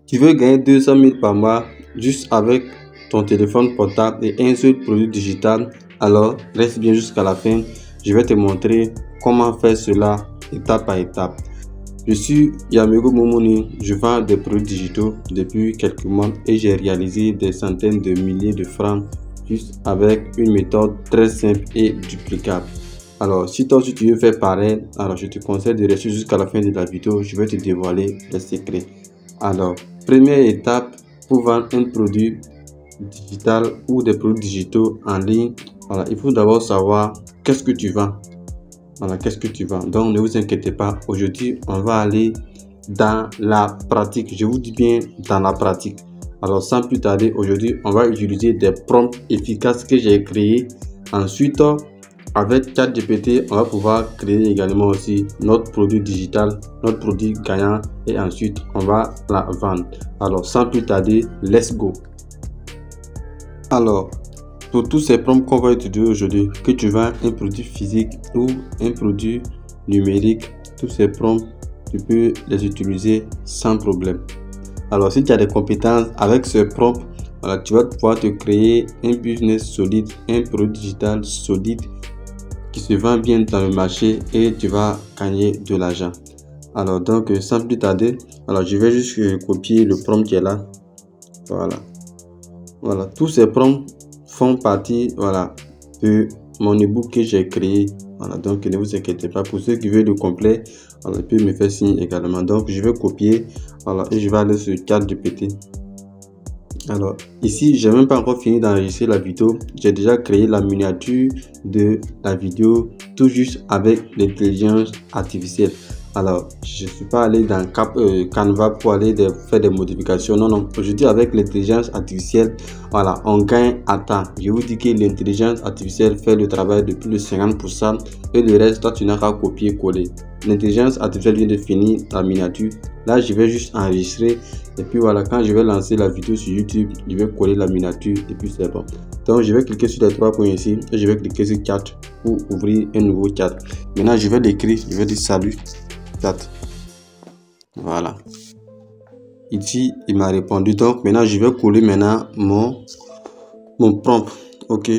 Tu veux gagner 200 000 par mois juste avec ton téléphone portable et un seul produit digital? Alors reste bien jusqu'à la fin. Je vais te montrer comment faire cela étape par étape. Je suis Yamego Momoni, je vends des produits digitaux depuis quelques mois et j'ai réalisé des centaines de milliers de francs juste avec une méthode très simple et duplicable. Alors si toi aussi tu veux faire pareil, alors je te conseille de rester jusqu'à la fin de la vidéo, je vais te dévoiler les secrets. Alors, première étape pour vendre un produit digital ou des produits digitaux en ligne, voilà, il faut d'abord savoir qu'est-ce que tu vends. Voilà, qu'est-ce que tu vends. Donc ne vous inquiétez pas, aujourd'hui on va aller dans la pratique. Je vous dis bien dans la pratique. Alors sans plus tarder, aujourd'hui on va utiliser des prompts efficaces que j'ai créés. Ensuite, avec ChatGPT, on va pouvoir créer également aussi notre produit digital, notre produit gagnant, et ensuite on va la vendre. Alors sans plus tarder, let's go. Alors pour tous ces prompts qu'on va utiliser aujourd'hui, que tu vends un produit physique ou un produit numérique, tous ces prompts tu peux les utiliser sans problème. Alors si tu as des compétences avec ce prompt, voilà, tu vas pouvoir te créer un business solide, un produit digital solide qui se vend bien dans le marché et tu vas gagner de l'argent. Alors donc sans plus tarder, alors je vais juste copier le prompt qui est là. Voilà, tous ces prompts font partie, voilà, de mon ebook que j'ai créé. Voilà, donc ne vous inquiétez pas. Pour ceux qui veulent le complet, voilà, ils peuvent me faire signe également. Donc je vais copier, voilà, et je vais aller sur ChatGPT. Alors ici, j'ai même pas encore fini d'enregistrer la vidéo. J'ai déjà créé la miniature de la vidéo tout juste avec l'intelligence artificielle. Alors je suis pas allé dans Canva pour aller faire des modifications. Non, aujourd'hui avec l'intelligence artificielle, voilà, on gagne à temps. Je vous dis que l'intelligence artificielle fait le travail de plus de 50% et le reste, toi tu n'as qu'à copier-coller. L'intelligence artificielle vient de finir la miniature. Là je vais juste enregistrer et puis voilà, quand je vais lancer la vidéo sur YouTube, je vais coller la miniature et puis c'est bon. Donc je vais cliquer sur les trois points ici et je vais cliquer sur chat pour ouvrir un nouveau chat. Maintenant je vais l'écrire, je vais dire salut chat. Voilà, ici il m'a répondu. Donc maintenant je vais coller maintenant mon prompt. Ok,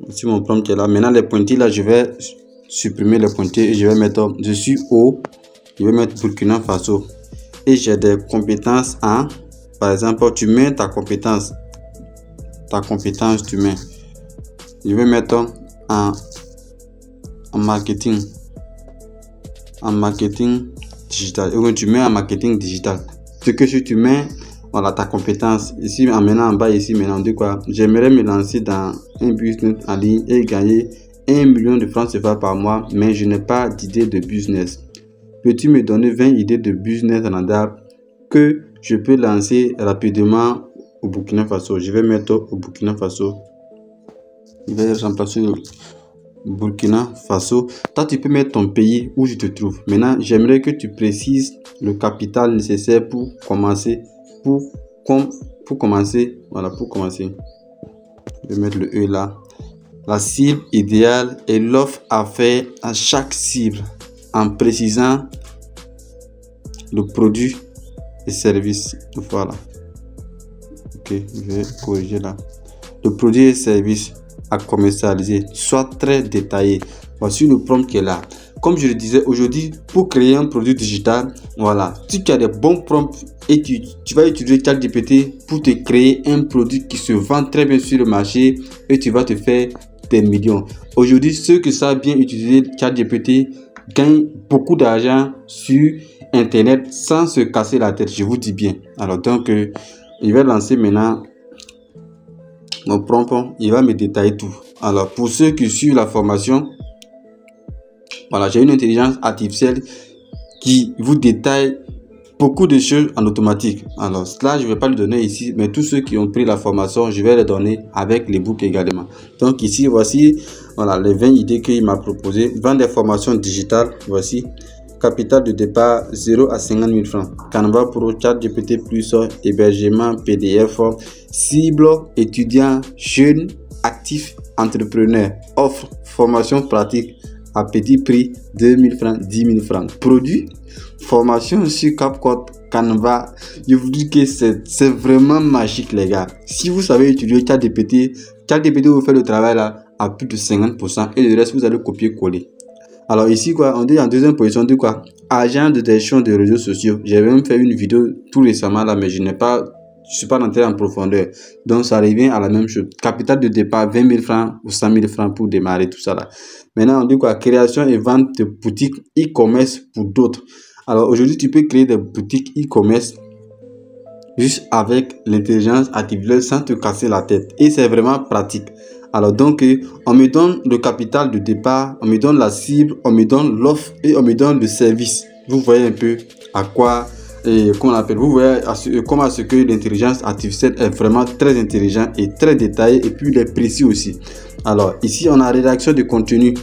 ici mon prompt est là. Maintenant les pointillés là, je vais supprimer les pointillés et je vais mettre je suis au, je vais mettre Burkina Faso et j'ai des compétences en, par exemple tu mets ta compétence tu mets, je vais mettre en marketing digital, et tu mets en marketing digital. Ce que si tu mets, voilà, ta compétence ici, maintenant en bas ici, maintenant on dit quoi? J'aimerais me lancer dans un business en ligne et gagner 1 million de francs CFA par mois, mais je n'ai pas d'idée de business. Peux-tu me donner 20 idées de business rentables que je peux lancer rapidement au Burkina Faso? Je vais mettre au Burkina Faso. Je vais remplacer le Burkina Faso. Toi, tu peux mettre ton pays où je te trouve. Maintenant, j'aimerais que tu précises le capital nécessaire pour commencer. Pour commencer, voilà, pour commencer. Je vais mettre le E là. La cible idéale et l'offre à faire à chaque cible en précisant le produit et service. Voilà. Ok, je vais corriger là. Le produit et service à commercialiser soit très détaillé. Voici le prompt qui est là. Comme je le disais, aujourd'hui, pour créer un produit digital, voilà, si tu as des bons prompts et tu vas utiliser ChatGPT pour te créer un produit qui se vend très bien sur le marché et tu vas te faire des millions. Aujourd'hui, ceux qui savent bien utiliser ChatGPT gagnent beaucoup d'argent sur Internet sans se casser la tête, je vous dis bien. Alors donc, je vais lancer maintenant mon prompt, il va me détailler tout. Alors pour ceux qui suivent la formation, voilà, j'ai une intelligence artificielle qui vous détaille beaucoup de choses en automatique. Alors cela, je ne vais pas le donner ici, mais tous ceux qui ont pris la formation, je vais les donner avec les books également. Donc ici, voici, voilà, les 20 idées qu'il m'a proposées. 20 des formations digitales, voici. Capital de départ 0 à 50 000 francs. Canva Pro, ChatGPT+, hébergement, PDF, cible, étudiants, jeunes, actifs, entrepreneurs, offre, formation pratique, à petit prix, 2000 francs, 10 000 francs. Produit, formation sur CapCut, Canva. Je vous dis que c'est vraiment magique, les gars. Si vous savez utiliser ChatGPT vous fait le travail là à plus de 50% et le reste, vous allez copier-coller. Alors ici, quoi, on dit en deuxième position, on dit quoi? Agent de gestion de réseaux sociaux. J'ai même fait une vidéo tout récemment là, mais je suis pas rentré en profondeur. Donc ça revient à la même chose. Capital de départ, 20 000 francs ou 100 000 francs pour démarrer tout ça là. Maintenant, on dit quoi? Création et vente de boutiques e-commerce pour d'autres. Alors aujourd'hui, tu peux créer des boutiques e-commerce juste avec l'intelligence artificielle sans te casser la tête. Et c'est vraiment pratique. Alors donc, on me donne le capital de départ, on me donne la cible, on me donne l'offre et on me donne le service. Vous voyez un peu à quoi, qu'on appelle, vous voyez comment à ce que l'intelligence artificielle est vraiment très intelligente et très détaillée et puis il est précis aussi. Alors ici, on a rédaction de contenu.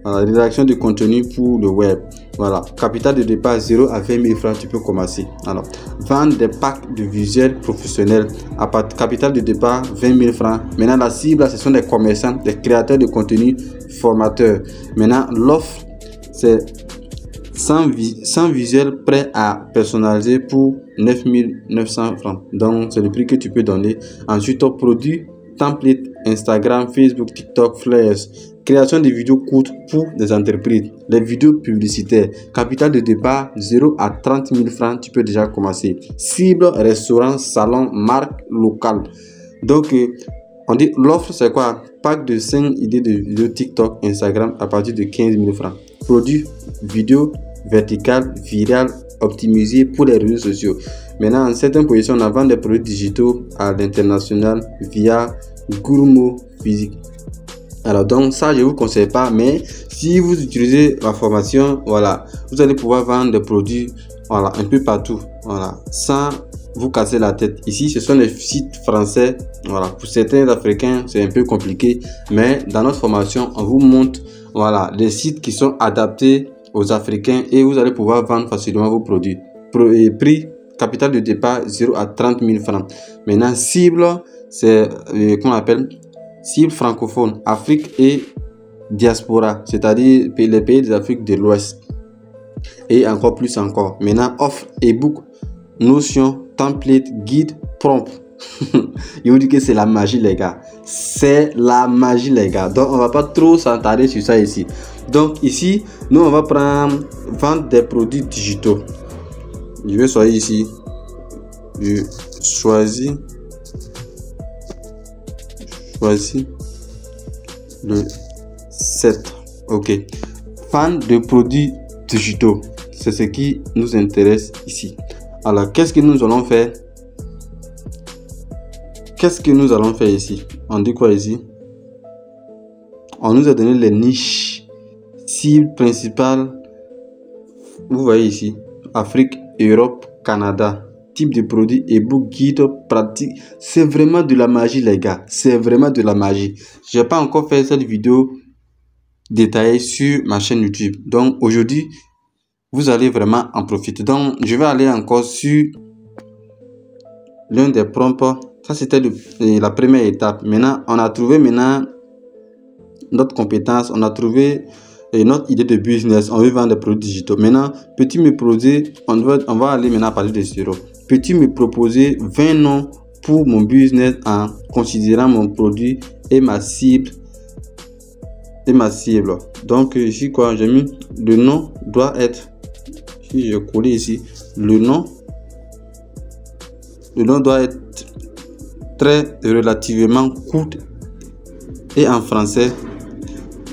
Voilà, rédaction de contenu pour le web. Voilà, capital de départ 0 à 20 000 francs, tu peux commencer. Alors, vendre des packs de visuels professionnels à capital de départ 20 000 francs. Maintenant, la cible, ce sont des commerçants, des créateurs de contenu, formateurs. Maintenant, l'offre, c'est 100 visuels prêts à personnaliser pour 9 900 francs. Donc, c'est le prix que tu peux donner. Ensuite, ton produit, template, Instagram, Facebook, TikTok, Flyers. Création de vidéos courtes pour des entreprises. Les vidéos publicitaires. Capital de départ 0 à 30 000 francs. Tu peux déjà commencer. Cible, restaurant, salon, marque locale. Donc, on dit l'offre, c'est quoi? Pack de 5 idées de vidéos TikTok, Instagram à partir de 15 000 francs. Produit, vidéo, vertical, viral, optimisé pour les réseaux sociaux. Maintenant, en certaines positions, on a vendu des produits digitaux à l'international via Gourmand physique. Alors donc ça je vous conseille pas, mais si vous utilisez la formation, voilà, vous allez pouvoir vendre des produits, voilà, un peu partout, voilà, sans vous casser la tête. Ici ce sont les sites français, voilà, pour certains africains c'est un peu compliqué, mais dans notre formation on vous montre, voilà, les sites qui sont adaptés aux Africains et vous allez pouvoir vendre facilement vos produits. Prix, capital de départ 0 à 30 000 francs. Maintenant cible, c'est qu'on appelle cible francophone, Afrique et diaspora, c'est-à-dire les pays des Afriques de l'Ouest. Et encore plus encore. Maintenant, offre, ebook, notion, template, guide, prompt. Je vous dis que c'est la magie, les gars. C'est la magie, les gars. Donc, on va pas trop s'attarder sur ça ici. Donc, ici, nous, on va prendre vendre des produits digitaux. Je vais choisir ici. Je choisis le 7. Ok, fan de produits digitaux, c'est ce qui nous intéresse ici. Alors qu'est-ce que nous allons faire? Ici? On dit quoi ici? On nous a donné les niches, cibles principales. Vous voyez ici, Afrique, Europe, Canada. Type de produit, ebook, guide, pratique. C'est vraiment de la magie, les gars. C'est vraiment de la magie. Je n'ai pas encore fait cette vidéo détaillée sur ma chaîne YouTube. Donc aujourd'hui, vous allez vraiment en profiter. Donc je vais aller encore sur l'un des prompts. Ça c'était la première étape. Maintenant, on a trouvé notre compétence. On a trouvé notre idée de business. On veut vendre des produits digitaux. Maintenant, peux-tu me proposer, on va aller maintenant à partir de 0. Peux-tu me proposer 20 noms pour mon business en considérant mon produit et ma cible? Donc ici quoi, j'ai mis le nom doit être, si je colle ici, le nom doit être très relativement court et en français.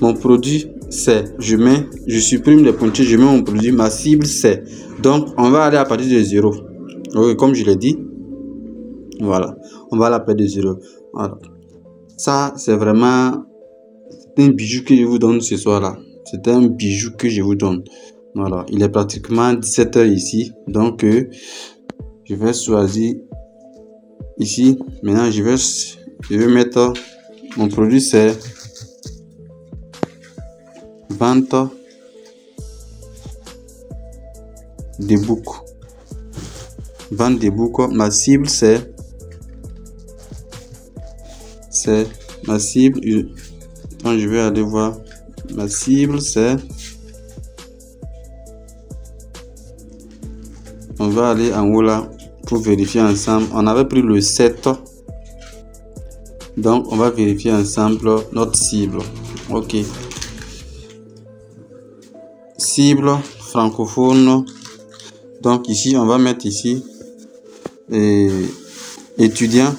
Mon produit c'est, je supprime les pointures, je mets mon produit, ma cible c'est. Donc on va aller à partir de 0. Oui, comme je l'ai dit, voilà, on va aller à partir de 0. Voilà. Ça c'est vraiment un bijou que je vous donne ce soir là. C'est un bijou que je vous donne. Voilà, il est pratiquement 17 h ici, donc je vais choisir ici. Maintenant je vais mettre mon produit c'est vente d'ebook. Vente d'ebook. Ma cible c'est ma cible. Quand je vais aller voir Ma cible, c'est... On va aller en haut là pour vérifier ensemble. On avait pris le 7. Donc, on va vérifier ensemble notre cible. Ok. Cible francophone. Donc, ici, on va mettre ici étudiant.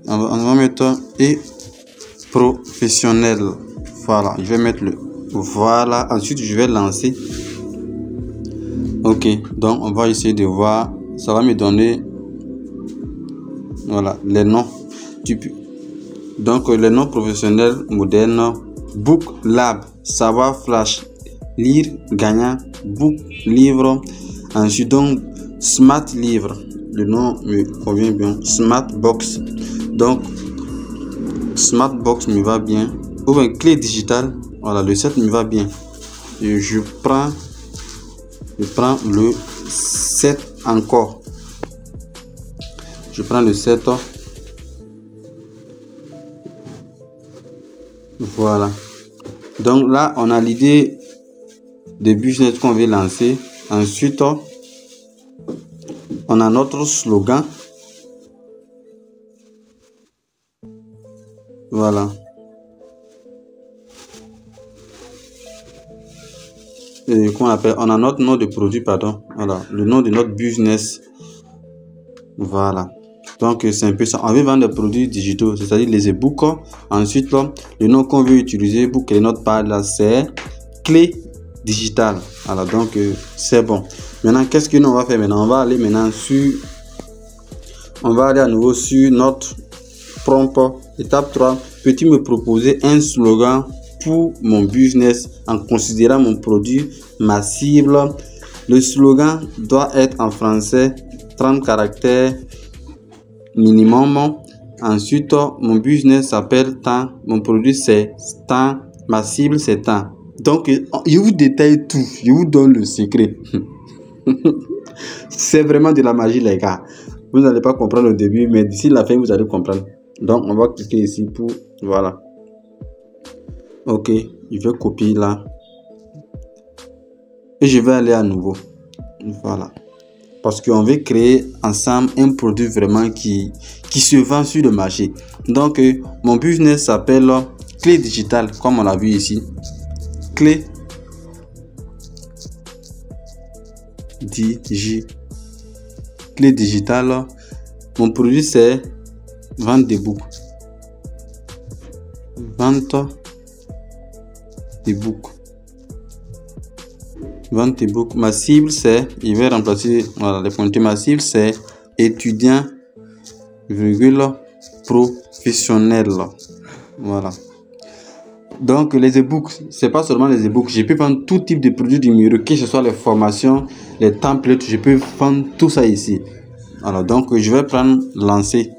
On va mettre et professionnel. Voilà. Je vais mettre le... Voilà. Ensuite, je vais lancer. Ok. Donc, on va essayer de voir. Ça va me donner... Voilà, les noms. Donc, les noms professionnels modernes. Book Lab, Savoir Flash, Lire Gagnant, Book Livre. Ensuite, donc, Smart Livre. Le nom me convient bien. Smart Box. Donc, Smart Box me va bien. Ou bien, clé digitale. Voilà, le 7 me va bien. Et je prends le 7 encore. Je prends le 7. Voilà. Donc là, on a l'idée de business qu'on veut lancer. Ensuite, on a notre slogan. Voilà. Et qu'on appelle, on a notre nom de produit, pardon. Voilà. Le nom de notre business. Voilà. Donc, c'est un peu ça. On veut vendre des produits digitaux, c'est-à-dire les e-books. Ensuite, là, le nom qu'on veut utiliser pour créer notre page, là, c'est clé digitale. Voilà, donc, c'est bon. Maintenant, qu'est-ce que nous on va faire maintenant? On va aller maintenant sur... On va aller à nouveau sur notre prompt. Étape 3. Peux-tu me proposer un slogan pour mon business en considérant mon produit, ma cible? Le slogan doit être en français, 30 caractères minimum. Ensuite, mon business s'appelle tant, mon produit c'est tant, ma cible c'est tant. Donc, je vous détaille tout, je vous donne le secret. C'est vraiment de la magie, les gars. Vous n'allez pas comprendre au début, mais d'ici la fin, vous allez comprendre. Donc, on va cliquer ici pour... Voilà. Ok, je vais copier là. Et je vais aller à nouveau. Voilà. Parce qu'on veut créer ensemble un produit vraiment qui se vend sur le marché. Donc, mon business s'appelle clé digitale, comme on l'a vu ici. Clé digitale. Mon produit, c'est vente d'e-book. Vente d'e-book. Vente e-book. Ma cible c'est, je vais remplacer voilà, les pointures. Ma cible c'est étudiant, professionnel. Voilà. Donc les e-books, c'est pas seulement les e-books. Je peux vendre tout type de produits numériques, que ce soit les formations, les templates. Je peux vendre tout ça ici. Alors donc je vais prendre lancer.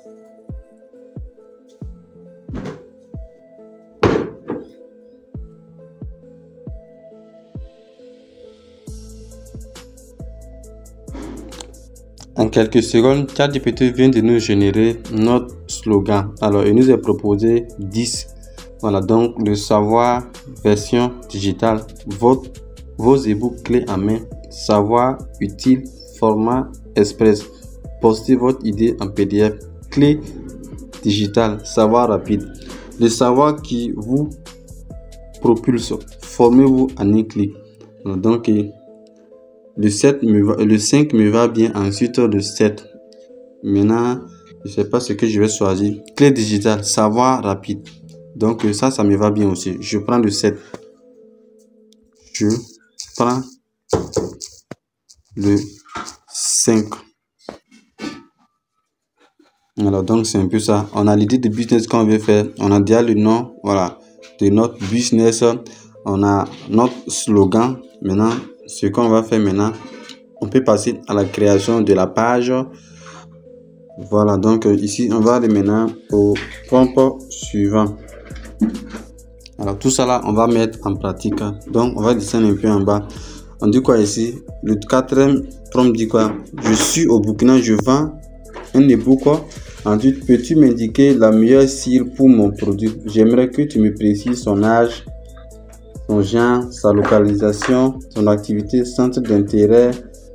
En quelques secondes, ChatGPT vient de nous générer notre slogan. Alors, il nous est proposé 10. Voilà, donc le savoir version digitale, vos e-books clés en main, savoir utile, format express, postez votre idée en PDF, clé digitale, savoir rapide, le savoir qui vous propulse, formez-vous en un clic. Donc, le 7 me va, le 5 me va bien. Ensuite, le 7. Maintenant, je sais pas ce que je vais choisir. Clé digitale, savoir rapide. Donc, ça me va bien aussi. Je prends le 7. Je prends le 5. Alors, donc, c'est un peu ça. On a l'idée de business qu'on veut faire. On a déjà le nom, voilà, de notre business. On a notre slogan. Maintenant, ce qu'on va faire maintenant, on peut passer à la création de la page. Voilà, donc ici on va aller maintenant au prompt suivant. Alors tout ça là on va mettre en pratique. Donc on va descendre un peu en bas. On dit quoi ici? Le quatrième prompt dit quoi? Je suis au Burkina, je vends un e-book Ensuite, peux-tu m'indiquer la meilleure cible pour mon produit? J'aimerais que tu me précises son âge, son genre, sa localisation, son activité, centre d'intérêt,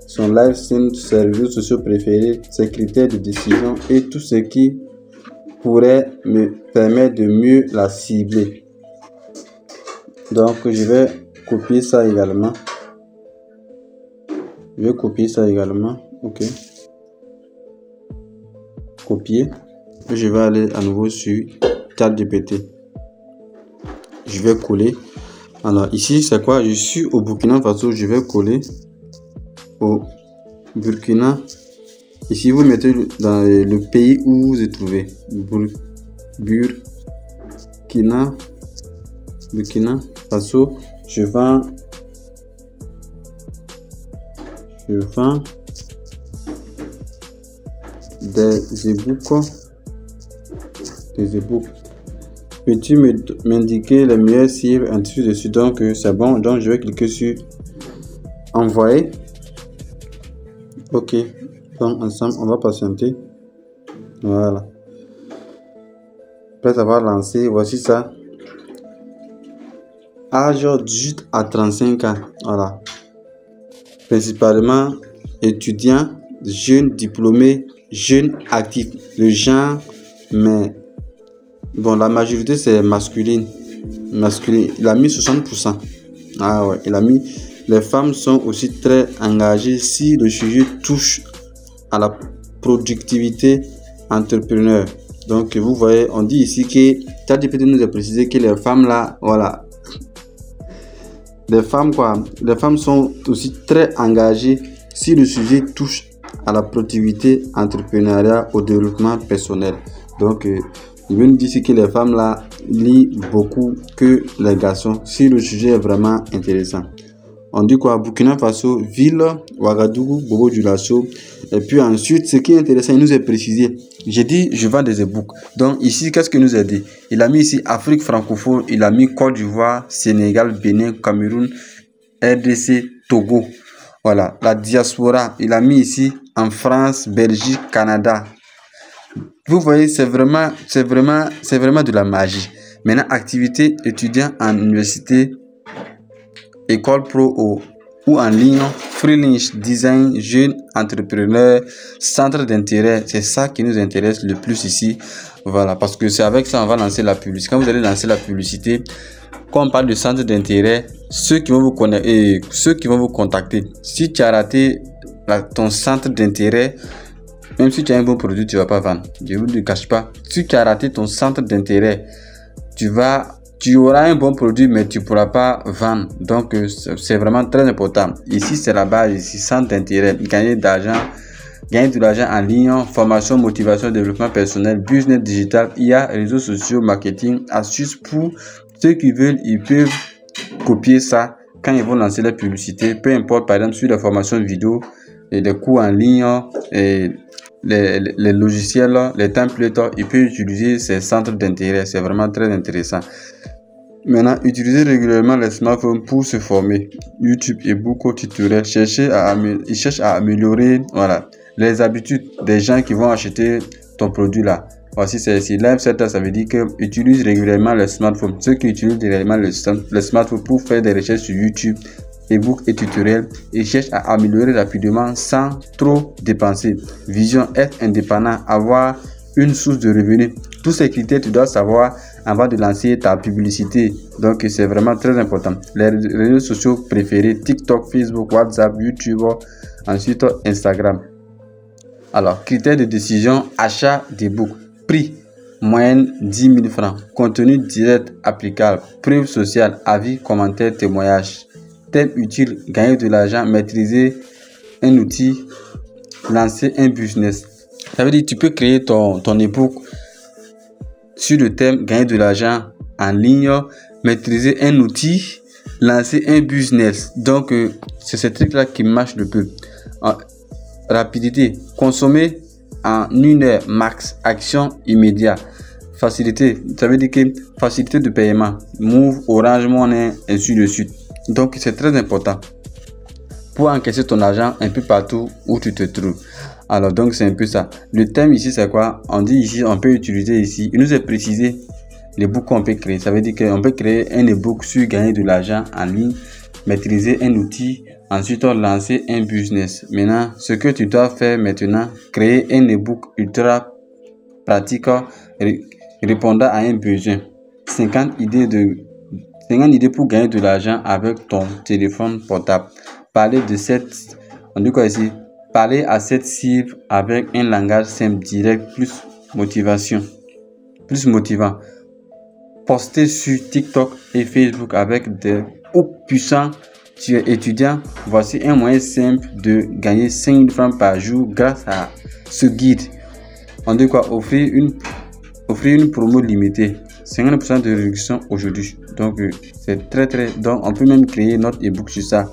son lifestyle, ses réseaux sociaux préférés, ses critères de décision et tout ce qui pourrait me permettre de mieux la cibler. Donc, je vais copier ça également. Ok. Copier. Et je vais aller à nouveau sur ChatGPT. Je vais coller. Alors, ici, c'est quoi? Je suis au Burkina Faso. Je vais coller au Burkina. Ici, vous mettez dans le pays où vous êtes trouvé. Burkina Faso. Je vends des e-books. Peux-tu m'indiquer les meilleures cibles ainsi de suite? Donc, c'est bon. Donc, je vais cliquer sur envoyer. Ok. Donc, ensemble, on va patienter. Voilà. Après avoir lancé, voici ça. Âge 18 à 35 ans. Voilà. Principalement étudiants, jeunes diplômés, jeunes actifs. Le genre, mais bon, la majorité c'est masculine. Il a mis 60%. Ah ouais, il a mis. Les femmes sont aussi très engagées si le sujet touche à la productivité entrepreneur. Donc vous voyez, on dit ici que ChatGPT nous a précisé que les femmes là, voilà. Les femmes sont aussi très engagées si le sujet touche à la productivité entrepreneuriale, au développement personnel. Donc, il veut nous dire que les femmes là lisent beaucoup que les garçons si le sujet est vraiment intéressant. On dit quoi? Burkina Faso, ville, Ouagadougou, Bobo Dioulasso. Et puis ensuite, ce qui est intéressant, il nous est précisé. J'ai dit, je vends des e-books. Donc ici, qu'est-ce qu'il nous a dit? Il a mis ici Afrique francophone, il a mis Côte d'Ivoire, Sénégal, Bénin, Cameroun, RDC, Togo. Voilà, la diaspora, il a mis ici en France, Belgique, Canada. Vous voyez, c'est vraiment de la magie. Maintenant, activité étudiant en université, école pro ou en ligne, freelance, design, jeune entrepreneur, centre d'intérêt. C'est ça qui nous intéresse le plus ici. Voilà, parce que c'est avec ça on va lancer la publicité. Quand vous allez lancer la publicité, quand on parle de centre d'intérêt, ceux qui vont vous connaître et ceux qui vont vous contacter. Si tu as raté ton centre d'intérêt, même si tu as un bon produit, tu vas pas vendre. Je ne vous le cache pas. Si tu as raté ton centre d'intérêt, tu auras un bon produit, mais tu ne pourras pas vendre. Donc, c'est vraiment très important. Ici, c'est la base. Ici, centre d'intérêt. Gagner de l'argent en ligne, formation, motivation, développement personnel, business digital, IA, réseaux sociaux, marketing, astuces pour ceux qui veulent, ils peuvent copier ça quand ils vont lancer la publicité. Peu importe, par exemple, sur la formation vidéo et des cours en ligne et les logiciels, les templates, ils peuvent utiliser ces centres d'intérêt. C'est vraiment très intéressant. Maintenant, utilisez régulièrement les smartphones pour se former. YouTube et beaucoup de tutoriels. Ils cherchent à améliorer les habitudes des gens qui vont acheter ton produit là. Voici, c'est ici. Live Setter, ça veut dire que utilise régulièrement les smartphones. Ceux qui utilisent régulièrement les smartphones pour faire des recherches sur YouTube, e-book et tutoriels, ils cherchent à améliorer rapidement sans trop dépenser. Vision, être indépendant, avoir une source de revenus. Tous ces critères, tu dois savoir avant de lancer ta publicité. Donc, c'est vraiment très important. Les réseaux sociaux préférés, TikTok, Facebook, WhatsApp, YouTube, ensuite Instagram. Alors, critères de décision, achat d'e-book. Prix, moyenne 10 000 francs. Contenu direct applicable. Preuve sociale, avis, commentaires, témoignages. Thème utile, gagner de l'argent, maîtriser un outil, lancer un business. Ça veut dire que tu peux créer ton e-book sur le thème gagner de l'argent en ligne, maîtriser un outil, lancer un business. Donc, c'est ce truc-là qui marche le plus. Rapidité, consommer en 1 heure max, action immédiate. Facilité, ça veut dire que facilité de paiement, Move, Orange Money, ainsi de suite. Donc, c'est très important. pour encaisser ton argent un peu partout où tu te trouves. Alors donc c'est un peu ça. Le thème ici c'est quoi? On dit ici, on peut utiliser ici, il nous est précisé l'ebook qu'on peut créer. Ça veut dire qu'on peut créer un ebook sur gagner de l'argent en ligne, maîtriser un outil, ensuite lancer un business. Maintenant, ce que tu dois faire maintenant, créer un ebook ultra pratique répondant à un besoin. 50 idées pour gagner de l'argent avec ton téléphone portable. Parler de cette, on dit quoi ici? Parler à cette cible avec un langage simple, direct, plus motivant. Poster sur TikTok et Facebook avec des hooks puissants. Tu es étudiant, voici un moyen simple de gagner 5 000 francs par jour grâce à ce guide. On dit quoi? Offrir une promo limitée. 50% de réduction aujourd'hui. Donc c'est très. Donc on peut même créer notre ebook sur ça.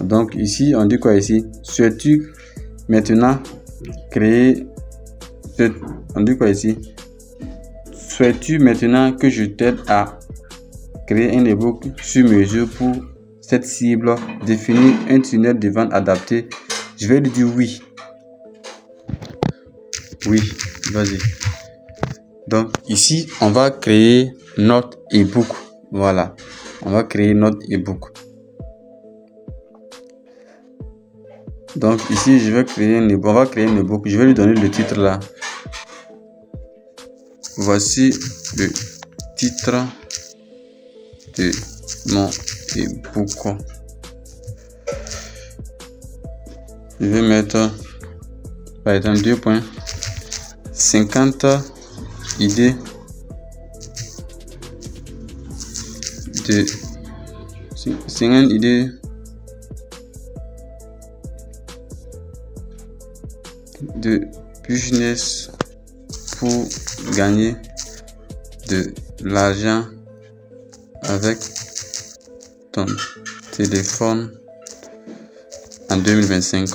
Donc ici on dit quoi ici? Souhaites-tu maintenant créer? On dit quoi ici? Souhaites-tu maintenant que je t'aide à créer un ebook sur mesure pour cette cible? Définir un tunnel de vente adapté. Je vais lui dire oui. Oui, vas-y. Donc ici, on va créer notre ebook. Voilà, on va créer notre ebook. Donc ici, je vais créer un ebook. On va créer un ebook. Je vais lui donner le titre là. Voici le titre de mon ebook. Je vais mettre par exemple 2 points. 50 idées de 50 idées de business pour gagner de l'argent avec ton téléphone en 2025.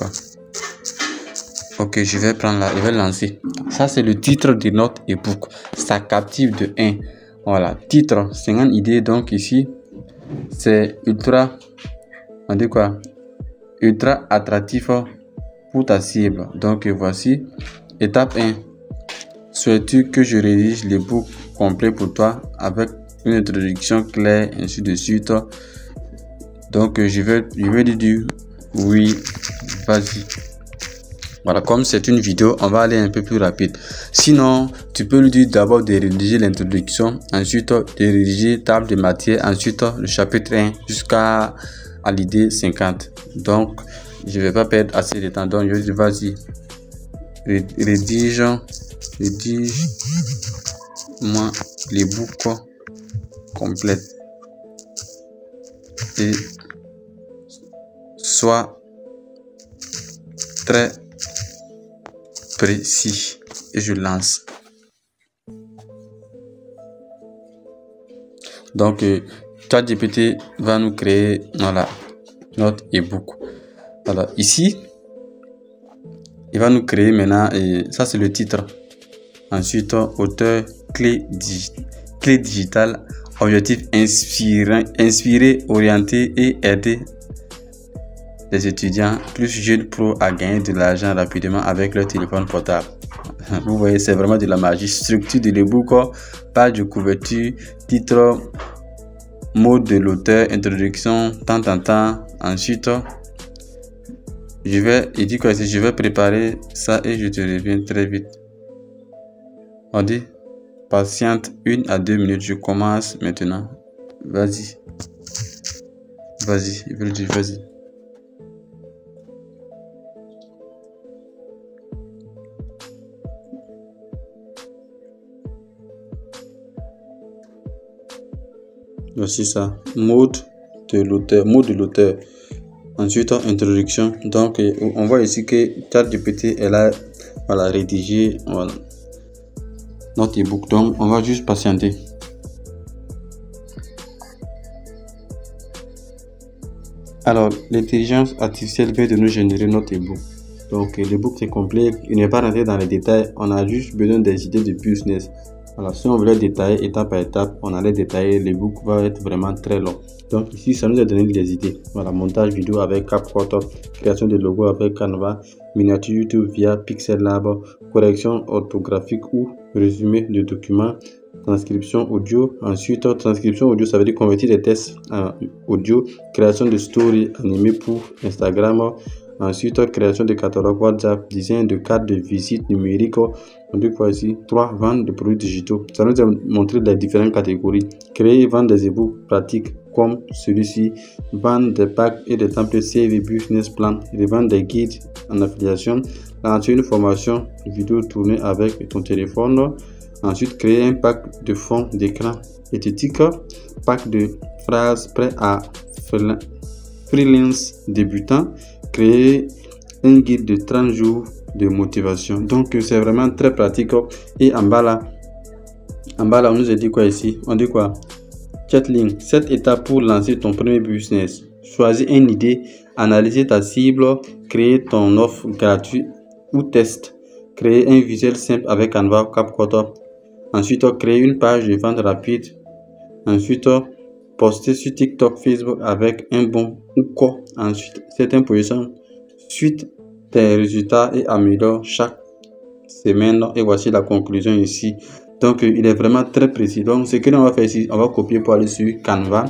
Ok, je vais prendre là, je vais lancer. Ça, c'est le titre de notre ebook. Ça captive de 1. Voilà, titre 50 idées. Donc ici, c'est ultra, on dit quoi? Ultra attractif pour ta cible. Donc voici, étape 1. Souhaites-tu que je rédige l'ebook complet pour toi avec une introduction claire, ainsi de suite. Donc je vais lui dire oui, vas-y. Voilà, comme c'est une vidéo, on va aller un peu plus rapide. Sinon, tu peux lui dire d'abord de rédiger l'introduction, ensuite de rédiger table de matière, ensuite le chapitre 1 jusqu'à l'idée 50. Donc, je ne vais pas perdre assez de temps. Donc, je vais dire vas-y, rédige-moi l'ebook complet et sois très précis, et je lance. Donc ChatGPT va nous créer notre ebook. Alors ici il va nous créer maintenant, et ça c'est le titre. Ensuite auteur, clé digitale, objectif inspirer, orienter et aider les étudiants plus jeunes pros à gagner de l'argent rapidement avec leur téléphone portable. Vous voyez, c'est vraiment de la magie. Structure de l'ebook, page de couverture, titre, mot de l'auteur, introduction, tant. Ensuite, je vais préparer ça et je te reviens très vite. On dit, patiente 1 à 2 minutes, je commence maintenant. Vas-y, je veux dire, vas-y. Voici ça, mode de l'auteur. Ensuite introduction. Donc on voit ici que ChatGPT elle a rédigé notre ebook. Donc on va juste patienter. Alors l'intelligence artificielle vient de nous générer notre ebook. Donc l'ebook c'est complet, il n'est pas rentré dans les détails, on a juste besoin des idées de business. Voilà, si on voulait détailler étape par étape, on allait détailler, l'ebook va être vraiment très long. Donc ici, ça nous a donné des idées. Voilà, montage vidéo avec CapCut, création de logo avec Canva, miniature YouTube via Pixel Lab, correction orthographique ou résumé de documents, transcription audio. Ensuite, transcription audio, ça veut dire convertir des tests en audio, création de stories animées pour Instagram. Ensuite, création de catalogue WhatsApp, design de carte de visite numérique. On dit quoi ici? 3. Vente de produits digitaux. Ça nous a montré les différentes catégories. Créer et vendre des e-books pratiques comme celui-ci. Vendre des packs et des templates CV Business Plan. Revendre des guides en affiliation. Lancer une formation vidéo tournée avec ton téléphone. Ensuite, créer un pack de fond d'écran esthétique. Pack de phrases prêts à freelance débutant. Créer un guide de 30 jours de motivation. Donc c'est vraiment très pratique. Et en bas là on nous a dit quoi ici? On dit quoi? Chatling, 7 étapes pour lancer ton premier business. Choisis une idée, analyser ta cible, créer ton offre gratuite ou test, créer un visuel simple avec Canva, CapCut. Ensuite, créer une page de vente rapide. Ensuite, poster sur TikTok, Facebook avec un bon ou quoi. Ensuite, certaines positions. Suite tes résultats et améliore chaque semaine. Et voici la conclusion ici. Donc, il est vraiment très précis. Donc, ce que l'on va faire ici, on va copier pour aller sur Canva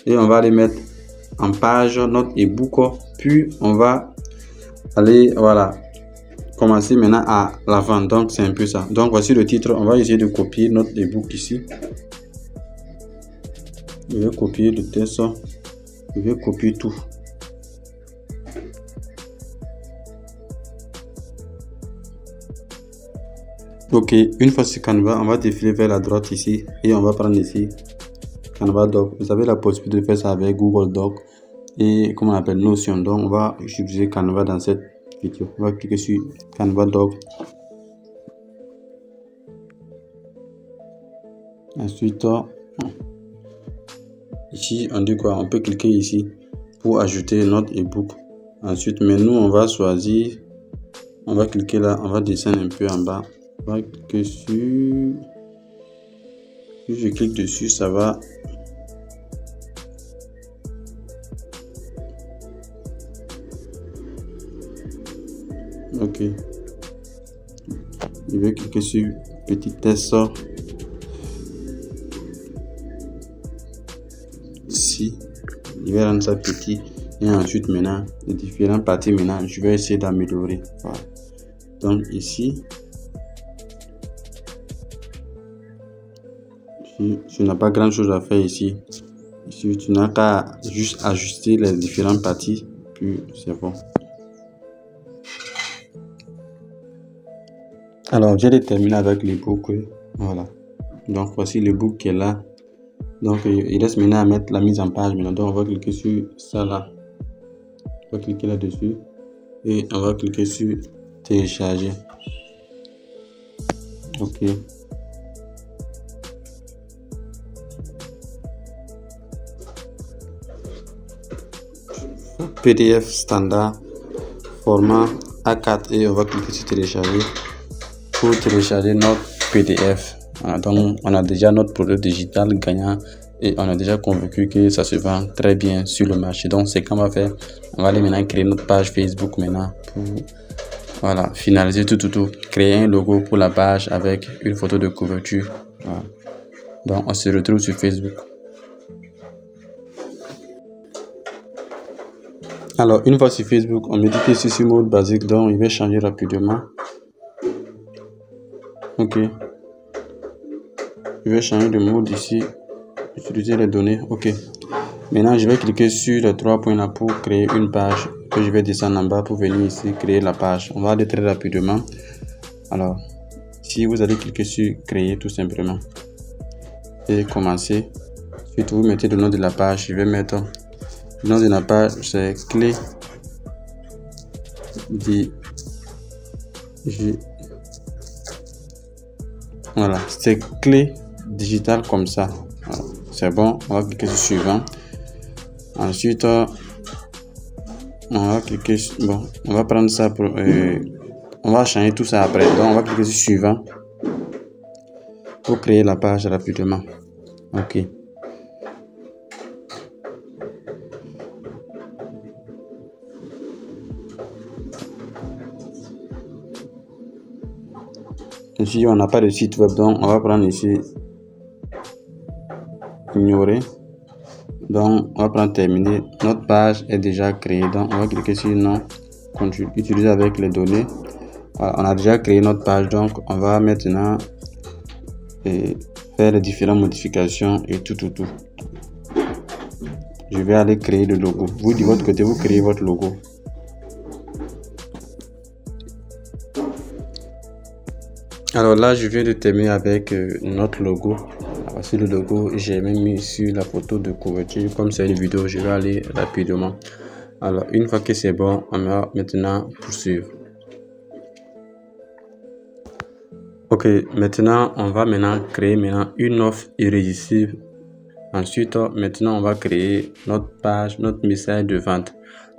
et on va aller mettre en page notre ebook. Puis, on va aller, voilà, commencer maintenant à la vente. Donc, c'est un peu ça. Donc, voici le titre. On va essayer de copier notre ebook ici. Je vais copier le texte. Je vais copier tout. Ok, une fois sur Canva, on va défiler vers la droite ici et on va prendre ici Canva Doc. Vous avez la possibilité de faire ça avec Google Doc et comment on appelle Notion. Donc on va utiliser Canva dans cette vidéo. On va cliquer sur Canva Doc. Ensuite, ici on dit quoi? On peut cliquer ici pour ajouter notre ebook. Ensuite, mais nous on va choisir, on va cliquer là, on va descendre un peu en bas. On va cliquer sur, si je clique dessus, ça va ok. Je vais cliquer sur petit test ici, je vais rendre ça petit et ensuite maintenant les différentes parties, maintenant je vais essayer d'améliorer. Voilà. Donc ici tu n'as pas grand chose à faire ici. Ici tu n'as qu'à juste ajuster les différentes parties, puis c'est bon. Alors j'ai terminé avec l'ebook. Voilà, donc voici l'ebook qui est là. Donc il reste maintenant à mettre la mise en page maintenant. Donc on va cliquer sur ça là, on va cliquer là dessus et on va cliquer sur télécharger. Ok, PDF standard format A4 et on va cliquer sur télécharger pour télécharger notre PDF. Voilà, donc on a déjà notre produit digital gagnant et on a déjà convaincu que ça se vend très bien sur le marché. Donc c'est qu'on va faire, on va aller maintenant créer notre page Facebook maintenant pour voilà, finaliser tout, créer un logo pour la page avec une photo de couverture. Voilà. Donc on se retrouve sur Facebook. Alors une fois sur Facebook, on me dit que c'est sur mode basique, donc il va changer rapidement. Ok, je vais changer de mode ici, utiliser les données. Ok, maintenant je vais cliquer sur les 3 points là pour créer une page que je vais descendre en bas pour venir ici créer la page. On va aller très rapidement. Alors si vous allez cliquer sur créer tout simplement et commencer, ensuite vous mettez le nom de la page. Je vais mettre le nom de la page, c'est clé voilà, c'est clé digitale comme ça. Voilà, c'est bon, on va cliquer sur suivant. Ensuite on va cliquer sur, bon, on va prendre ça pour on va changer tout ça après. Donc on va cliquer sur suivant. pour créer la page rapidement. Ok. Ici, on n'a pas de site web, donc on va prendre ici ignorer. Donc, on va prendre terminer. Notre page est déjà créée, donc on va cliquer sur non, utiliser avec les données. Voilà, on a déjà créé notre page, donc on va maintenant faire les différentes modifications et tout. Je vais aller créer le logo. Vous, de votre côté, vous créez votre logo. Alors là, je viens de terminer avec notre logo. Voici le logo. J'ai même mis sur la photo de couverture. Comme c'est une vidéo, je vais aller rapidement. Alors, une fois que c'est bon, on va maintenant poursuivre. Ok, maintenant, on va créer une offre irrésistible. Ensuite, maintenant, on va créer notre page, notre message de vente.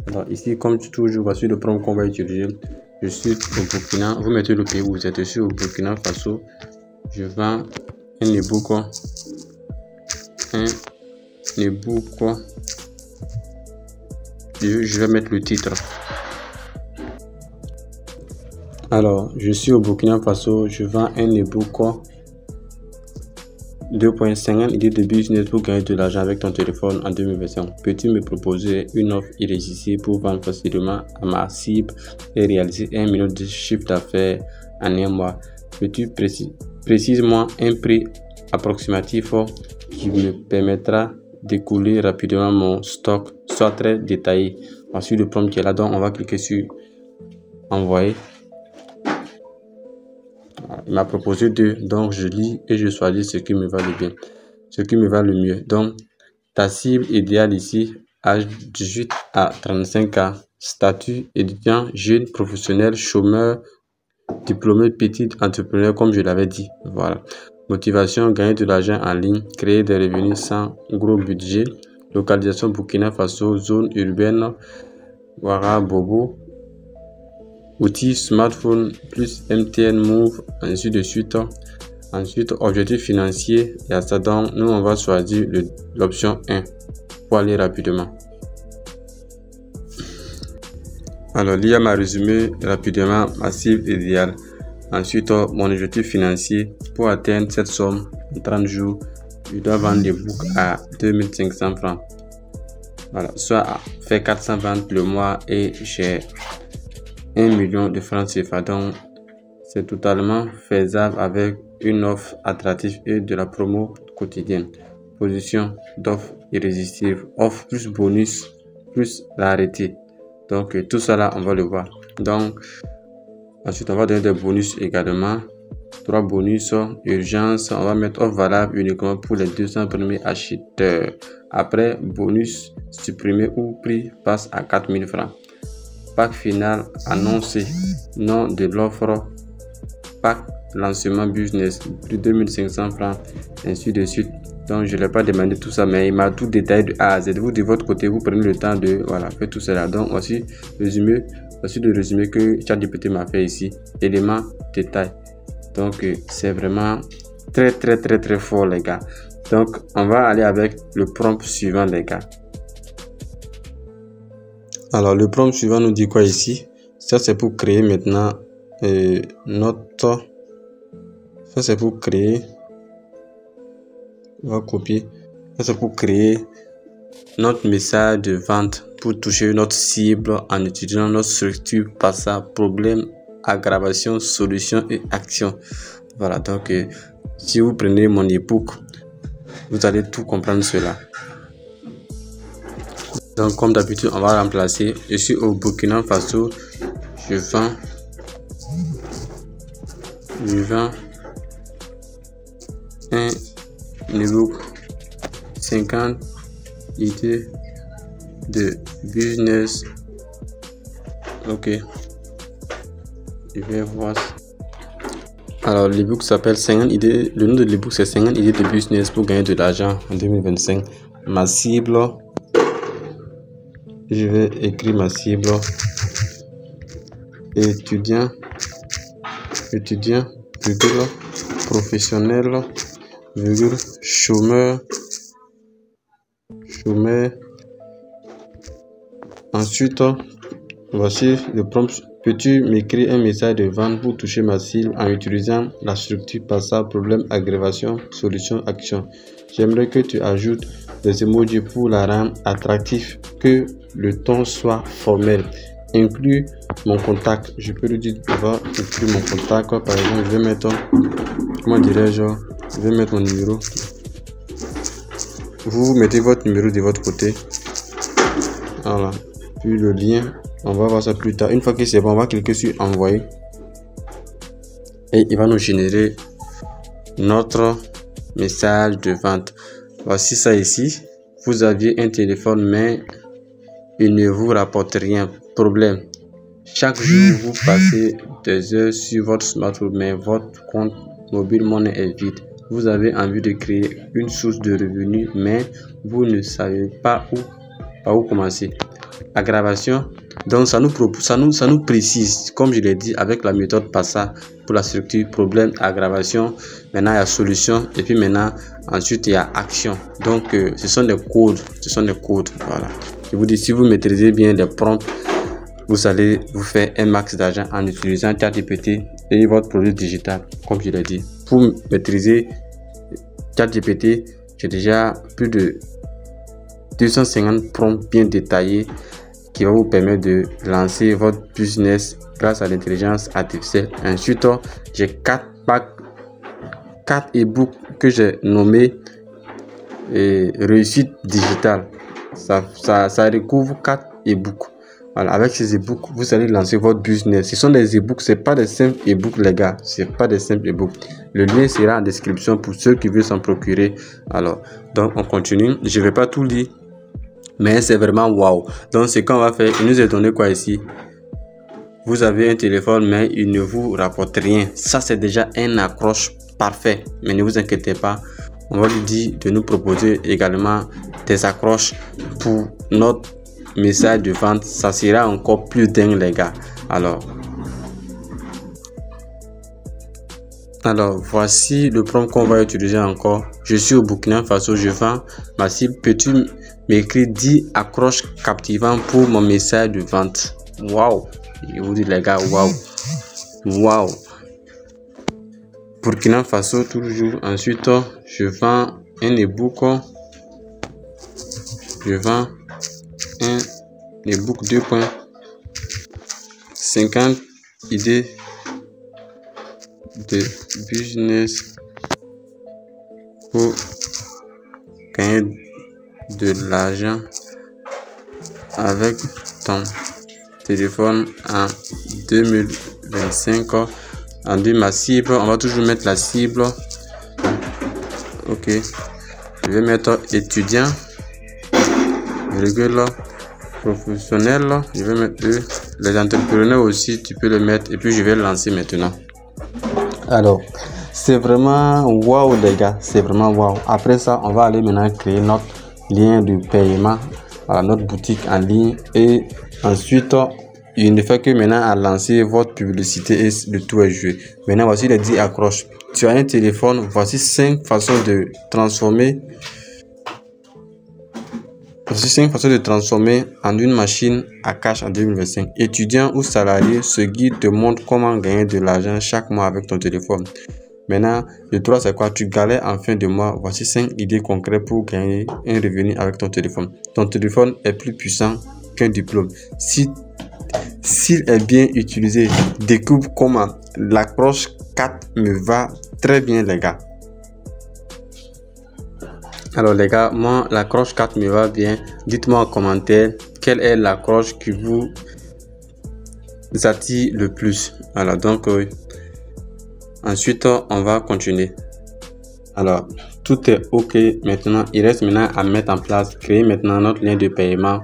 Alors ici, comme toujours, voici le prompt qu'on va utiliser. Je suis au Burkina. Vous mettez le pays où vous êtes. Je suis au Burkina Faso. Je vends un e-book. Je vais mettre le titre. Alors, je suis au Burkina Faso. Je vends un e-book 2.50 idées de business pour gagner de l'argent avec ton téléphone en 2021. Peux-tu me proposer une offre irrésistible pour vendre facilement à ma cible et réaliser 1 million de chiffre d'affaires en un mois? Peux-tu précise-moi un prix approximatif qui me permettra d'écouler rapidement mon stock, soit très détaillé. Ensuite, le prompt qui est là, donc on va cliquer sur envoyer. Il m'a proposé 2, donc je lis et je choisis ce qui me va le bien, ce qui me va le mieux. Donc, ta cible idéale ici, âge 18 à 35 ans, statut étudiant, jeune, professionnel, chômeur, diplômé, petit entrepreneur, comme je l'avais dit. Voilà. Motivation, gagner de l'argent en ligne, créer des revenus sans gros budget, localisation Burkina Faso, zone urbaine, Ouara Bobo. Outils smartphone plus MTN Move, ainsi de suite. Ensuite, objectif financier, il y a ça. Donc, nous, on va choisir l'option 1 pour aller rapidement. Alors, l'IA m'a résumé rapidement ma cible idéale. Ensuite, mon objectif financier, pour atteindre cette somme en 30 jours, je dois vendre des books à 2500 francs. Voilà, soit faire 400 ventes le mois et j'ai 1 million de francs CFA. Donc, c'est totalement faisable avec une offre attractive et de la promo quotidienne. Position d'offre irrésistible, offre plus bonus, plus rareté. Donc, tout ça là, on va le voir. Donc, ensuite, on va donner des bonus également. 3 bonus, urgence, on va mettre offre valable uniquement pour les 200 premiers acheteurs. Après, bonus supprimé ou prix passe à 4000 francs. Pack final annoncé, nom de l'offre, pack lancement business, plus de 2500 francs, ainsi de suite. Donc je ne l'ai pas demandé tout ça, mais il m'a tout détaillé de A à Z. Vous de votre côté, vous prenez le temps de faire tout cela. Donc voici le résumé que ChatGPT m'a fait ici, éléments, détails. Donc c'est vraiment très fort les gars. Donc on va aller avec le prompt suivant les gars. Alors, le prompt suivant nous dit quoi ici? Ça, c'est pour créer maintenant notre... Ça, c'est pour créer... On va copier. Ça, c'est pour créer notre message de vente pour toucher notre cible en utilisant notre structure passable, problème, aggravation, solution et action. Voilà, donc si vous prenez mon e-book, vous allez tout comprendre cela. Donc comme d'habitude, on va remplacer. Je suis au Burkina Faso. Je vends un e-book 50 idées de business. Ok. Je vais voir. Alors l'e-book s'appelle 50 idées. Le nom de l'e-book c'est 50 idées de business pour gagner de l'argent en 2025. Ma cible. Je vais écrire ma cible étudiant, professionnel, virgule, chômeur. Ensuite, voici le prompt. Peux-tu m'écrire un message de vente pour toucher ma cible en utilisant la structure passable, problème, aggravation, solution, action. J'aimerais que tu ajoutes des emojis pour la rendre attractif, que le ton soit formel. Inclus mon contact. Je peux lui dire, inclure mon contact. Par exemple, je vais mettre, comment dirais-je, je vais mettre mon numéro. Vous mettez votre numéro de votre côté. Voilà. Puis le lien, on va voir ça plus tard. Une fois que c'est bon, on va cliquer sur envoyer. Et il va nous générer notre message de vente. Voici ça ici. Vous aviez un téléphone, mais il ne vous rapporte rien. Problème. Chaque jour, vous passez des heures sur votre smartphone, mais votre compte mobile monnaie est vide. Vous avez envie de créer une source de revenus, mais vous ne savez pas par où commencer. Aggravation. Donc, ça nous précise, comme je l'ai dit, avec la méthode PASSA pour la structure, problème, aggravation. Maintenant, il y a solution. Et puis maintenant, ensuite, il y a action. Donc, ce sont des codes. Voilà. Je vous dis, si vous maîtrisez bien les prompts, vous allez vous faire un max d'argent en utilisant ChatGPT et votre produit digital, comme je l'ai dit. Pour maîtriser ChatGPT, j'ai déjà plus de 250 prompts bien détaillés qui va vous permettre de lancer votre business grâce à l'intelligence artificielle. Ensuite, j'ai 4 e-books que j'ai nommés réussite digitale. Ça recouvre 4 e-books. Voilà, avec ces e-books, vous allez lancer votre business. Ce sont des e-books, c'est pas des simples e-books, les gars. C'est pas des simples e-books. Le lien sera en description pour ceux qui veulent s'en procurer. Alors, donc on continue. Je vais pas tout lire, mais c'est vraiment waouh. Donc, ce qu'on va faire, il nous est donné quoi ici? Vous avez un téléphone, mais il ne vous rapporte rien. Ça, c'est déjà un accroche parfait. Mais ne vous inquiétez pas. On va lui dire de nous proposer également des accroches pour notre message de vente. Ça sera encore plus dingue, les gars. Alors, voici le prompt qu'on va utiliser encore. Je suis au Burkina Faso, je vends ma cible. Peux-tu m'écrire 10 accroches captivantes pour mon message de vente? Waouh! Je vous dis, les gars, waouh! Burkina Faso, toujours. Ensuite, je vends un e-book. Je vends un e-book 2.50 idées de business pour gagner de l'argent avec ton téléphone en 2025. En dit ma cible, on va toujours mettre la cible. Ok, je vais mettre étudiant, virgule, professionnel. Je vais mettre les entrepreneurs aussi, tu peux le mettre. Et puis je vais lancer maintenant. Alors, c'est vraiment waouh, les gars, c'est vraiment waouh. Après ça, on va aller maintenant créer notre lien de paiement à notre boutique en ligne. Et ensuite, il ne fait que maintenant à lancer votre publicité et le tout est joué. Maintenant, voici les 10 accroches. Tu as un téléphone, voici 5 façons de transformer. Voici 5 façons de transformer en une machine à cash en 2025. Étudiant ou salarié, ce guide te montre comment gagner de l'argent chaque mois avec ton téléphone. Maintenant, le 3, c'est quoi? Tu galères en fin de mois. Voici 5 idées concrètes pour gagner un revenu avec ton téléphone. Ton téléphone est plus puissant qu'un diplôme. S'il est bien utilisé, découvre comment. L'accroche 4 me va très bien, les gars. Alors les gars, moi l'accroche 4 me va bien. Dites-moi en commentaire quelle est l'accroche qui vous attire le plus. Voilà, donc ensuite on va continuer. Alors tout est ok maintenant. Il reste maintenant à mettre en place, créer maintenant notre lien de paiement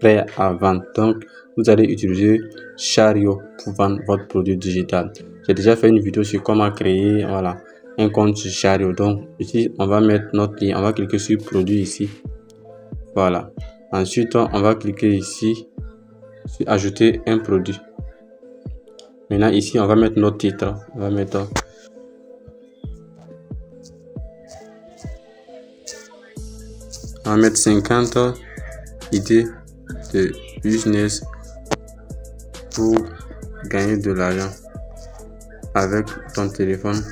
prêt à vendre. Donc vous allez utiliser Chariot pour vendre votre produit digital. J'ai déjà fait une vidéo sur comment créer un compte sur Chariot. Donc ici on va mettre notre lien, on va cliquer sur produit ici. Voilà. Ensuite on va cliquer ici sur ajouter un produit. Maintenant ici on va mettre notre titre. On va mettre On va mettre 50 idées de business pour gagner de l'argent avec ton téléphone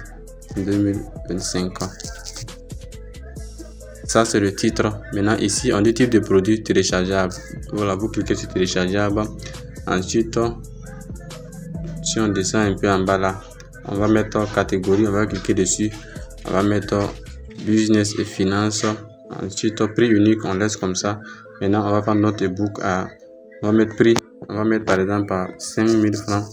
en 2025. Ça, c'est le titre. Maintenant, ici, on dit type de produit téléchargeable. Voilà, vous cliquez sur téléchargeable. Ensuite, si on descend un peu en bas là, on va mettre catégorie, on va cliquer dessus. On va mettre business et finance. Ensuite, prix unique, on laisse comme ça. Maintenant, on va prendre notre ebook à, on va mettre prix, on va mettre par exemple à 5000 francs.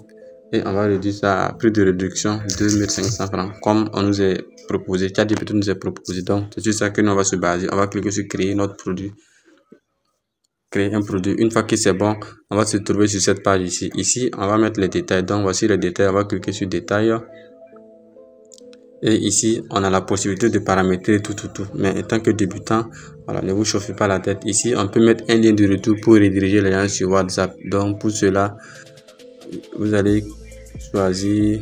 Et on va réduire ça à prix de réduction 2500 francs, comme on nous est proposé. ChatGPT nous est proposé. Donc, c'est sur ça que nous on va se baser. On va cliquer sur créer notre produit. Créer un produit. Une fois que c'est bon, on va se trouver sur cette page ici. Ici, on va mettre les détails. Donc, voici les détails. On va cliquer sur détails. Et ici, on a la possibilité de paramétrer tout. Mais en tant que débutant, voilà, ne vous chauffez pas la tête. Ici, on peut mettre un lien de retour pour rediriger les gens sur WhatsApp. Donc, pour cela, vous allez choisir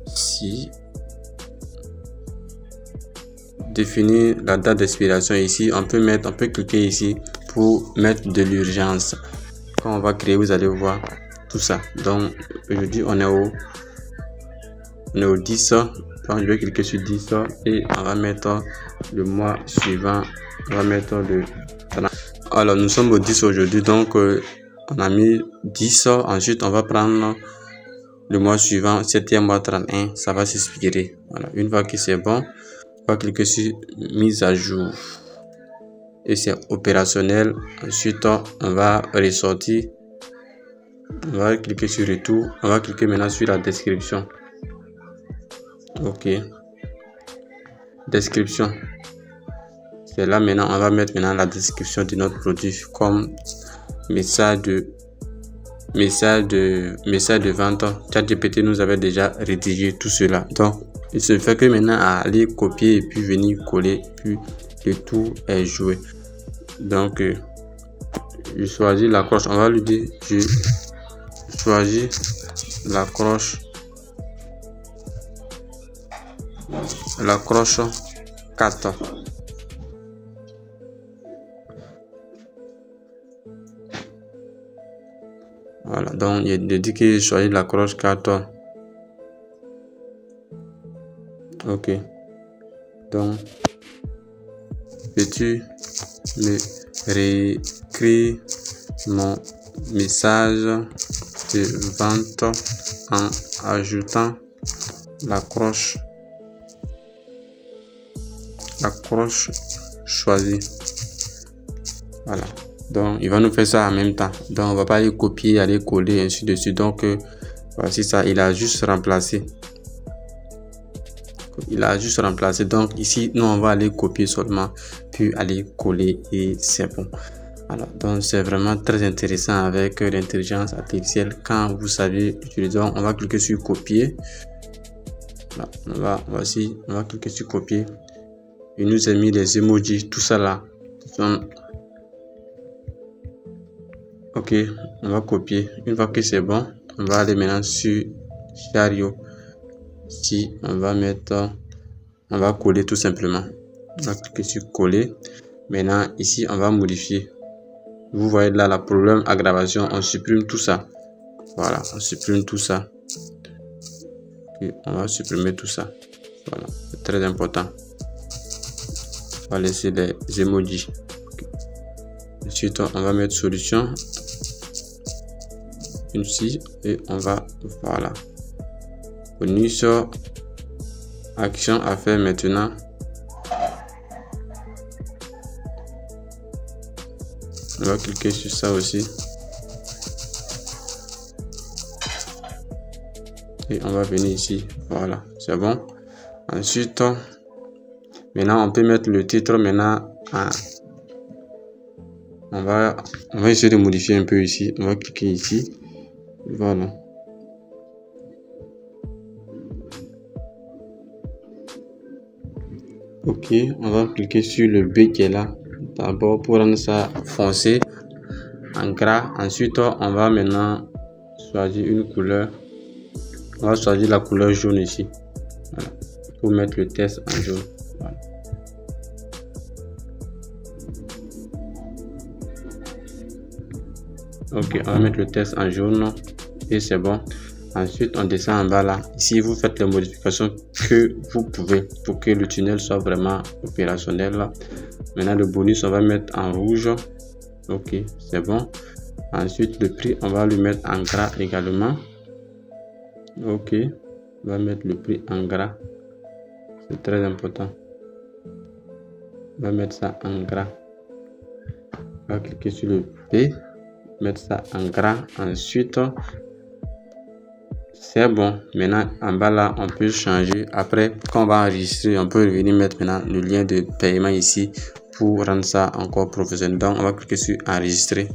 ici, définir la date d'expiration. Ici, on peut cliquer ici pour mettre de l'urgence. Quand on va créer, vous allez voir tout ça. Donc, aujourd'hui, on est au 10. Donc, je vais cliquer sur 10 et on va mettre le mois suivant. On va mettre le 30. Alors, nous sommes au 10 aujourd'hui. Donc, on a mis 10. Ensuite, on va prendre le mois suivant, 7e mois 31. Ça va s'expirer. Voilà. Une fois que c'est bon, on va cliquer sur mise à jour. Et c'est opérationnel. Ensuite, on va ressortir. On va cliquer sur retour. On va cliquer maintenant sur la description. Ok. Description. C'est là maintenant, on va mettre maintenant la description de notre produit comme message de vente. ChatGPT nous avait déjà rédigé tout cela. Donc, il se fait que maintenant à aller copier et puis venir coller, puis le tout est joué. Donc, je choisis l'accroche. On va lui dire, je choisis l'accroche 4. Voilà, donc il dit que je choisis l'accroche 4. Ok. Donc, peux-tu me réécrire mon message de vente en ajoutant l'accroche choisie. Voilà. Donc, il va nous faire ça en même temps. Donc, on va pas aller copier, aller coller, ainsi de suite. Donc, voici ça. Il a juste remplacé. Donc, ici, nous, on va aller copier seulement, puis aller coller et c'est bon. Alors, donc, c'est vraiment très intéressant avec l'intelligence artificielle. Quand vous savez utiliser, on va cliquer sur copier. Là, on va cliquer sur copier. Il nous a mis les emojis, tout ça là. Ok, on va copier. Une fois que c'est bon, on va aller maintenant sur Chariot. Ici, on va coller tout simplement. On va cliquer sur coller. Maintenant, ici, on va modifier. Vous voyez là, le problème aggravation, on supprime tout ça. Voilà, on supprime tout ça. Okay, on va supprimer tout ça. Voilà, c'est très important. On va laisser les emojis. Okay. Ensuite, on va mettre solution. Ici, et on va, voilà. Bonus, action à faire maintenant. On va cliquer sur ça aussi. Et on va venir ici. Voilà, c'est bon. Ensuite, maintenant, on peut mettre le titre maintenant. On va essayer de modifier un peu ici. On va cliquer ici. Voilà. Ok, on va cliquer sur le B qui est là. D'abord pour rendre ça foncé en gras. Ensuite, on va maintenant choisir une couleur. On va choisir la couleur jaune ici. Voilà. Pour mettre le texte en jaune. Voilà. Ok, on va mettre le texte en jaune et c'est bon. Ensuite, on descend en bas là. Ici, vous faites les modifications que vous pouvez pour que le tunnel soit vraiment opérationnel là. Maintenant, le bonus, on va mettre en rouge. Ok, c'est bon. Ensuite, le prix, on va le mettre en gras également. Ok, on va mettre le prix en gras. C'est très important. On va mettre ça en gras. On va cliquer sur le P, mettre ça en gras. Ensuite, c'est bon. Maintenant, en bas là, on peut changer. Après, quand on va enregistrer, on peut revenir mettre maintenant le lien de paiement ici pour rendre ça encore professionnel. Donc, on va cliquer sur enregistrer.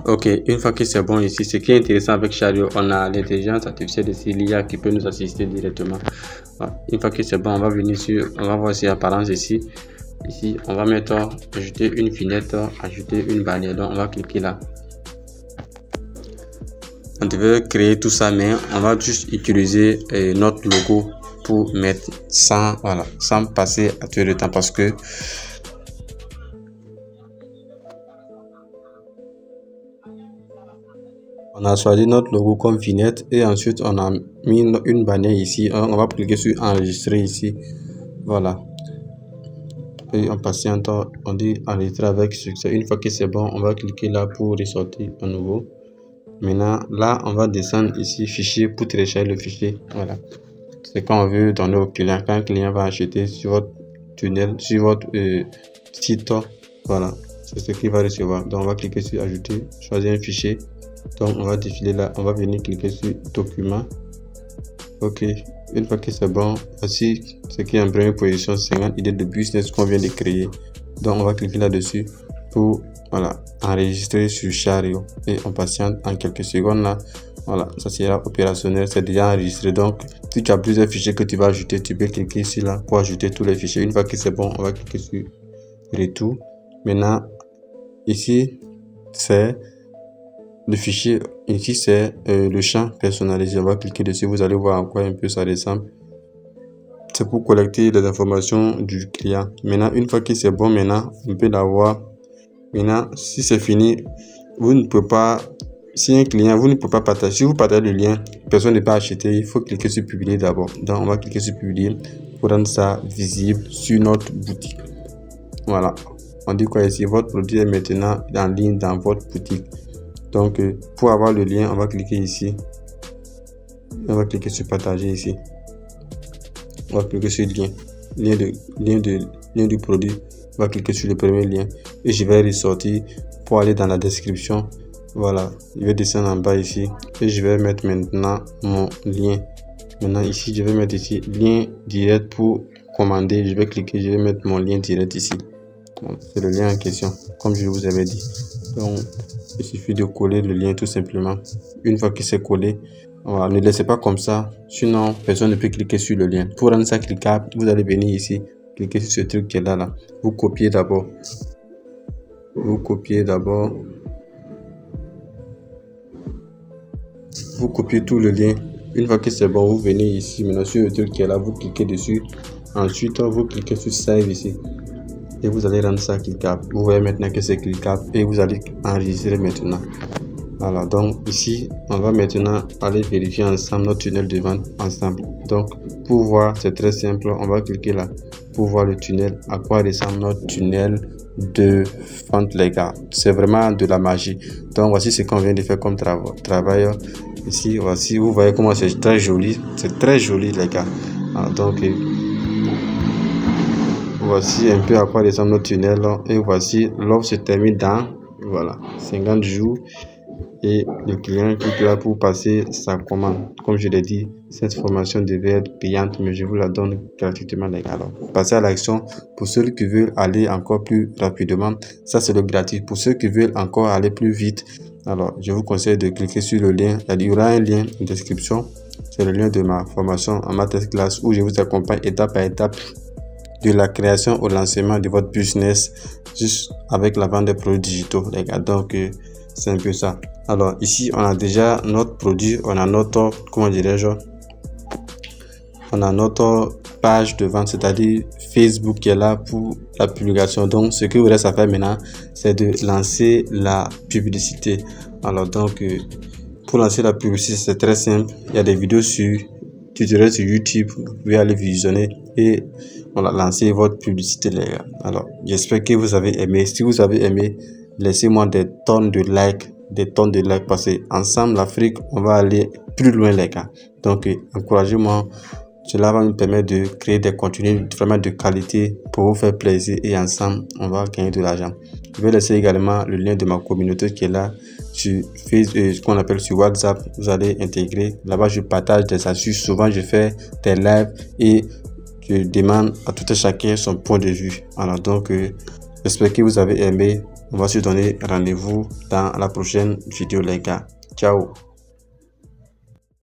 Ok, une fois que c'est bon ici, ce qui est intéressant avec Chariot, on a l'intelligence artificielle de l'IA qui peut nous assister directement. Voilà. Une fois que c'est bon, on va venir sur, on va voir ces apparences ici. Ici, on va mettre ajouter une fenêtre, ajouter une bannière. Donc, on va cliquer là. On devait créer tout ça, mais on va juste utiliser notre logo pour mettre sans, voilà, sans passer à tout le temps parce que on a choisi notre logo comme vignette et ensuite on a mis une bannière ici. On va cliquer sur enregistrer ici. Voilà. Et on patiente, on dit enregistrer avec succès. Une fois que c'est bon, on va cliquer là pour ressortir à nouveau. Maintenant, là, on va descendre ici, fichier pour télécharger le fichier. Voilà. C'est quand on veut donner au client. Quand un client va acheter sur votre tunnel, sur votre site, voilà. C'est ce qu'il va recevoir. Donc, on va cliquer sur ajouter, choisir un fichier. Donc, on va défiler là. On va venir cliquer sur document. Ok. Une fois que c'est bon, voici ce qui est en première position, 50 idées de business qu'on vient de créer. Donc, on va cliquer là-dessus pour, voilà, enregistrer sur Chariot et on patiente en quelques secondes là. Voilà, ça sera opérationnel, c'est déjà enregistré. Donc, si tu as plusieurs fichiers que tu vas ajouter, tu peux cliquer ici là pour ajouter tous les fichiers. Une fois que c'est bon, on va cliquer sur retour. Maintenant, ici, c'est le fichier. Ici, c'est le champ personnalisé. On va cliquer dessus. Vous allez voir à quoi un peu ça ressemble. C'est pour collecter les informations du client. Maintenant, une fois que c'est bon, maintenant, on peut l'avoir. Maintenant, si c'est fini, vous ne pouvez pas, si un client, vous ne pouvez pas partager. Si vous partagez le lien, personne ne peut acheter. Il faut cliquer sur publier d'abord. Donc, on va cliquer sur publier pour rendre ça visible sur notre boutique. Voilà. On dit quoi ici? Votre produit est maintenant en ligne dans votre boutique. Donc, pour avoir le lien, on va cliquer ici. On va cliquer sur partager ici. On va cliquer sur lien du produit. On va cliquer sur le premier lien et je vais ressortir pour aller dans la description. Voilà, je vais descendre en bas ici et je vais mettre maintenant mon lien. Maintenant ici, je vais mettre ici lien direct pour commander. Je vais cliquer, je vais mettre mon lien direct ici. C'est le lien en question, comme je vous avais dit. Donc, il suffit de coller le lien tout simplement. Une fois que c'est collé, voilà, ne laissez pas comme ça, sinon personne ne peut cliquer sur le lien. Pour rendre ça cliquable, vous allez venir ici, cliquer sur ce truc qui est là. Vous copiez d'abord. Vous copiez tout le lien. Une fois que c'est bon, vous venez ici, maintenant sur le truc qui est là, vous cliquez dessus. Ensuite, vous cliquez sur Save ici. Et vous allez rendre ça cliquable. Vous voyez maintenant que c'est cliquable et vous allez enregistrer maintenant. Voilà, donc ici, on va maintenant aller vérifier ensemble notre tunnel de vente ensemble. Donc, pour voir, c'est très simple. On va cliquer là pour voir le tunnel. À quoi ressemble notre tunnel de vente, les gars. C'est vraiment de la magie. Donc, voici ce qu'on vient de faire comme travail. Ici, voici, vous voyez comment c'est très joli. C'est très joli, les gars. Alors, donc, voici un peu à quoi ressemble notre tunnel. Et voici, l'offre se termine dans, voilà, 50 jours. Et le client clique là pour passer sa commande. Comme je l'ai dit, cette formation devait être payante, mais je vous la donne gratuitement, les gars. Alors, passez à l'action. Pour ceux qui veulent aller encore plus rapidement, ça c'est le gratuit. Pour ceux qui veulent encore aller plus vite, alors je vous conseille de cliquer sur le lien. Il y aura un lien en description. C'est le lien de ma formation en masterclass où je vous accompagne étape par étape de la création au lancement de votre business juste avec la vente des produits digitaux, les gars. Donc, c'est un peu ça. Alors ici, on a déjà notre produit, on a notre, comment dirais-je, on a notre page de vente, c'est-à-dire Facebook qui est là pour la publication. Donc, ce que vous reste à faire maintenant, c'est de lancer la publicité. Alors, donc, pour lancer la publicité, c'est très simple. Il y a des vidéos sur tutoriel sur YouTube. Vous pouvez aller visionner et voilà, lancer votre publicité, les gars. Alors, j'espère que vous avez aimé. Si vous avez aimé, laissez-moi des tonnes de likes, parce que ensemble, l'Afrique, on va aller plus loin, les gars. Donc, encouragez-moi. Cela va nous permettre de créer des contenus vraiment de qualité pour vous faire plaisir et ensemble, on va gagner de l'argent. Je vais laisser également le lien de ma communauté qui est là sur Facebook, ce qu'on appelle sur WhatsApp. Vous allez intégrer. Là-bas, je partage des astuces. Souvent, je fais des lives et je demande à tout et chacun son point de vue. Alors donc, j'espère que vous avez aimé. On va se donner rendez-vous dans la prochaine vidéo, les gars. Ciao.